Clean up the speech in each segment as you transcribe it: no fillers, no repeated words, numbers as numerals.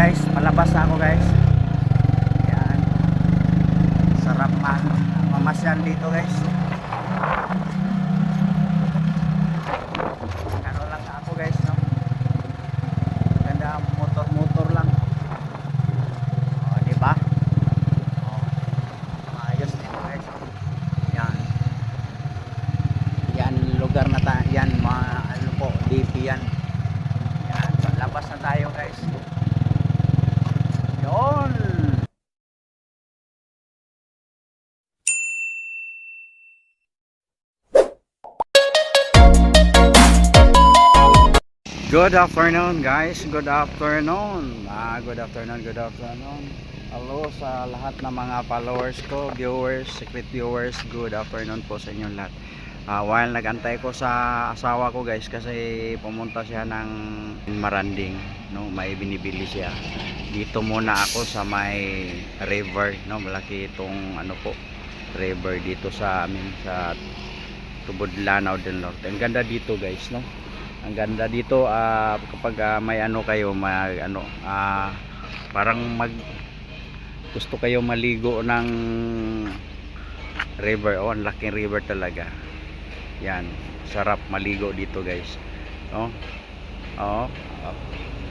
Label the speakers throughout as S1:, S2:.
S1: guys, palabas na ako guys. Yan. Sarap mamasyal dito guys. Ano lang ako guys, no? Ganda motor lang. Oh, di ba? Oh. Ayos dito guys. Yan. Yan lugar na yan, mga ano po, DP yan. Yan, labas na tayo guys. Yon. Good afternoon guys, good afternoon. Good afternoon. Hello sa lahat ng mga followers ko, viewers, secret viewers. Good afternoon po sa inyong lahat. While nagantay ko sa asawa ko guys, kasi pumunta siya ng Maranding, no, may binibili siya. Dito muna ako sa may river, no, malaki itong ano po, river dito sa amin sa Tubod-Lanao del Norte. Ang ganda dito guys, no. Ang ganda dito kapag may ano kayo, parang gusto kayo maligo ng river. Oh, ang laking river talaga. Yan, sarap maligo dito guys, no? Oh,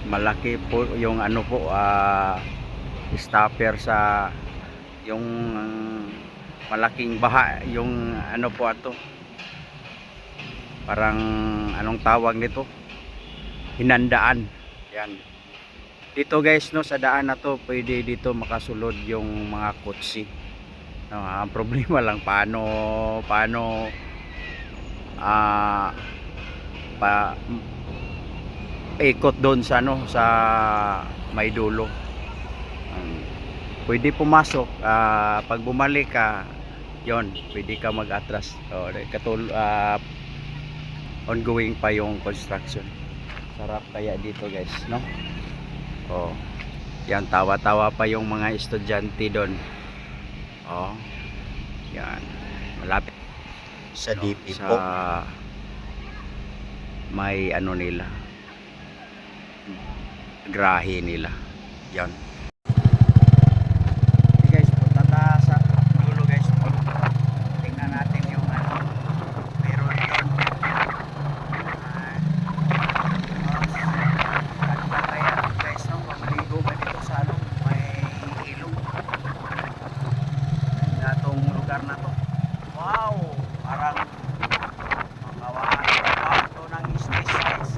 S1: malaki po yung ano po, stopper sa yung malaking baha, yung ano po ato, parang anong tawag nito, hinandaan. Yan dito guys, no, sa daan na to pwede dito makasulod yung mga kotse, no. Ang problema lang paano ikot doon sa ano, sa may dulo. Pwede pumasok, pag bumalik ka yon, pwede ka mag-atras. Ongoing pa yung construction. Sarap kaya dito guys, no? Oh, yan, tawa-tawa pa yung mga estudyante doon. Oh, yan, malapit
S2: sa DP
S1: sa
S2: po.
S1: May ano nila, grahe nila. Yan. Okay guys, punta tayo sa dulo guys. Tingnan natin yung ano, meron doon. Ganda kaya guys, no, magligo ba dito sa ano, may ilog. Ganda tong lugar na to. Wow, parang makawahan to ng space guys.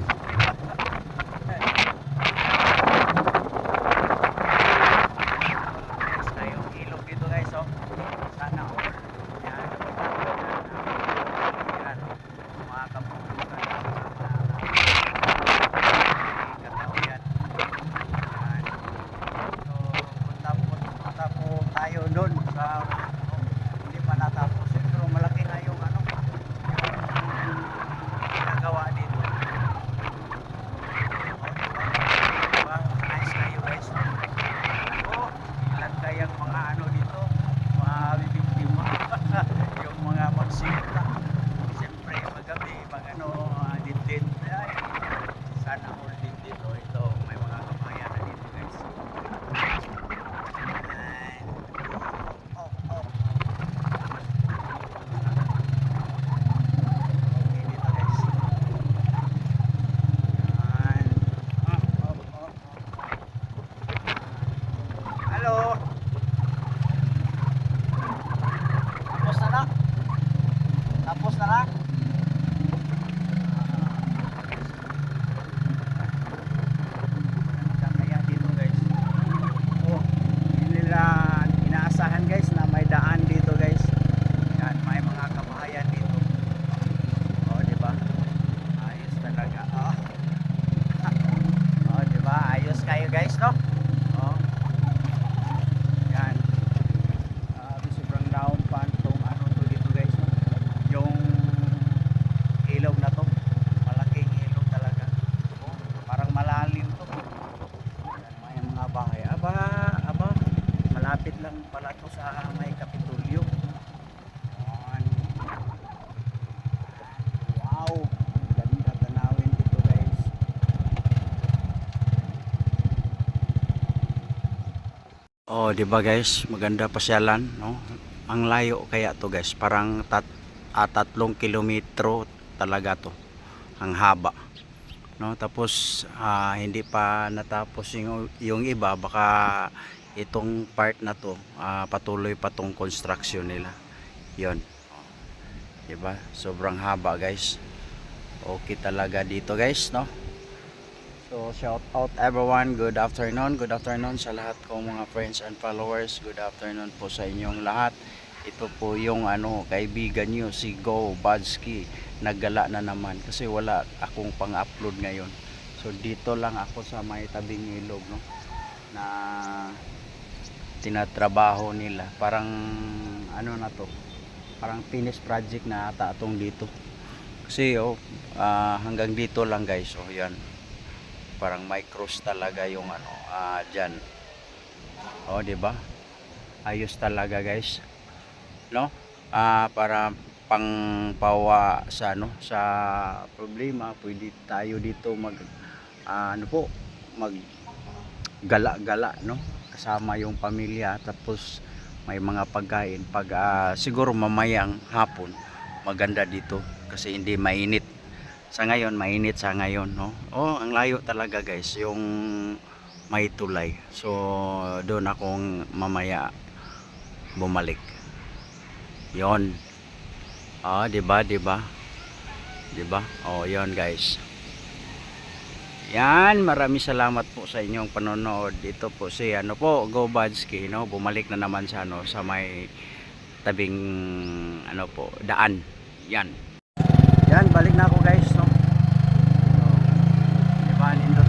S1: Next na yung ilog dito guys, oh. Sana oh. Yan. Yan. Mga kapulisan. Katao yan. Yan. So, punta po tayo doon sa hindi pa natapos. Pero malaki na yung ano, yung ginagawa dito. Diba? Nice kayo guys. Oh, ilan kayang mga ano dito, mga bibiktima. Yung mga magsikta. Siyempre magabi, pag ano, dindin. Ay, sana all dindin. Oh, ito, may mga kabayan na dito guys. Ayan. Oh. Okay dito guys. Ayan. Oh. Hello. Tapos na lang. Kaya dito guys. Oh, hindi nila inaasahan guys na may daan dito guys. Yan, may mga kabahayan dito. Oh, di ba? Ayos talaga. Oh. Oh, di ba? Ayos kayo guys, no? Oh. Yan. Sobrang down pa itong ano to dito guys, no? Yung ilog na to, malaking ilog talaga. Oh, parang malalim to. Yan, may mga bahay. Aba, malapit lang pala to sa may Kapitolyo. Yan. Wow, ganda tanawin dito guys. Oh, 'di ba guys? Maganda pasyalan, no? Ang layo kaya to guys, parang 3 kilometro talaga to. Ang haba, no? Tapos hindi pa natapos yung iba, baka itong part na to patuloy pa tong construction nila. 'Yon. 'Di ba? Sobrang haba guys. Okay talaga dito guys, no? So shout out everyone, good afternoon sa lahat kong mga friends and followers. Good afternoon po sa inyong lahat. Ito po yung kaibigan nyo, si Go Badsky. Naggala na naman kasi wala akong pang-upload ngayon. So dito lang ako sa may tabing ilog, no, na tinatrabaho nila. Parang na to, parang finish project na ata atong dito. Kasi hanggang dito lang guys. So yan, parang may cross talaga yung diyan. Oh, 'di ba? Ayos talaga guys, no? Para pangpawa sa sa problema, pwede tayo dito mag mag gala-gala, no? Kasama yung pamilya, tapos may mga pagkain pag siguro mamayang hapon. Maganda dito kasi hindi mainit. Sa ngayon mainit sa ngayon, no. Ang layo talaga guys, yung may tulay. So doon akong mamaya bumalik. Yon. 'Di ba? 'Di ba? 'Di ba? Yon guys. Yan, maraming salamat po sa inyong panonood. Ito po si Go Badsky, no. Bumalik na naman sa sa may tabing po, daan. Yan. Yan, balik na ako guys, no. So, diba, nindot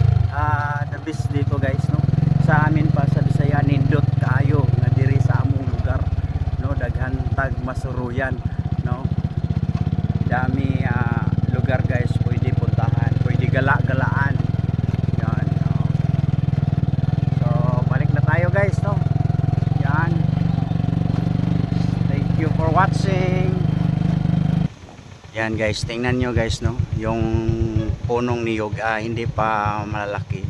S1: the best dito guys, no. Sa amin pa sa Bisaya, nindot kaayo nga diri sa among lugar, no. Daghan tag masuruyan, no. Dami lugar guys pwede puntahan, pwede gala-galaan. Yan, no. So balik na tayo guys, no. Yan. Thank you for watching. Yan guys, tingnan nyo guys, no, yung punong niyog hindi pa malalaki.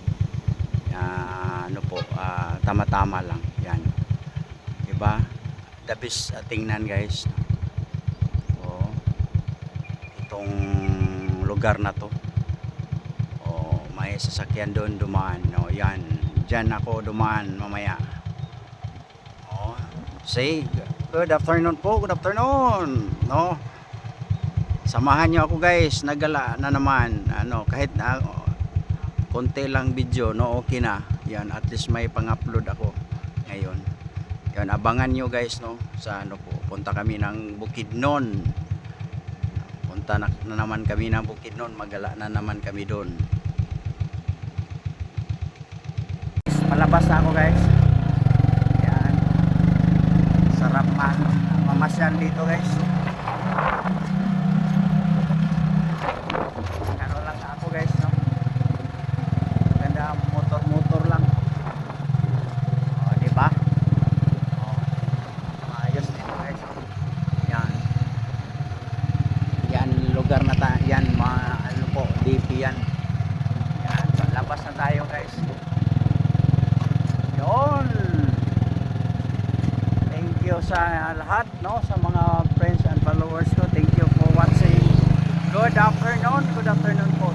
S1: Tama-tama lang. Yan, diba? The best tingnan guys. Itong lugar na to, may sasakyan doon dumaan, no. Yan, dyan ako dumaan mamaya. Say good afternoon po, good afternoon, no. Samahan nyo ako guys, nagala na naman, kahit konti lang video, no, okay na. Yan, at least may pang-upload ako ngayon. Yan, abangan nyo guys, no, sa po, punta kami ng Bukidnon. Punta na naman kami ng Bukidnon, magala na naman kami doon. Palabas na ako guys. Yan, sarap mamasyal dito guys. Guys, no? Ganda, motor lang. Di ba? Ayos dito guys. Yan. Yan lugar na yan, DP yan. Yan, labas na tayo guys. Yon. Thank you sa lahat, no, sa mga friends and followers ko. Thank you for watching. Good afternoon po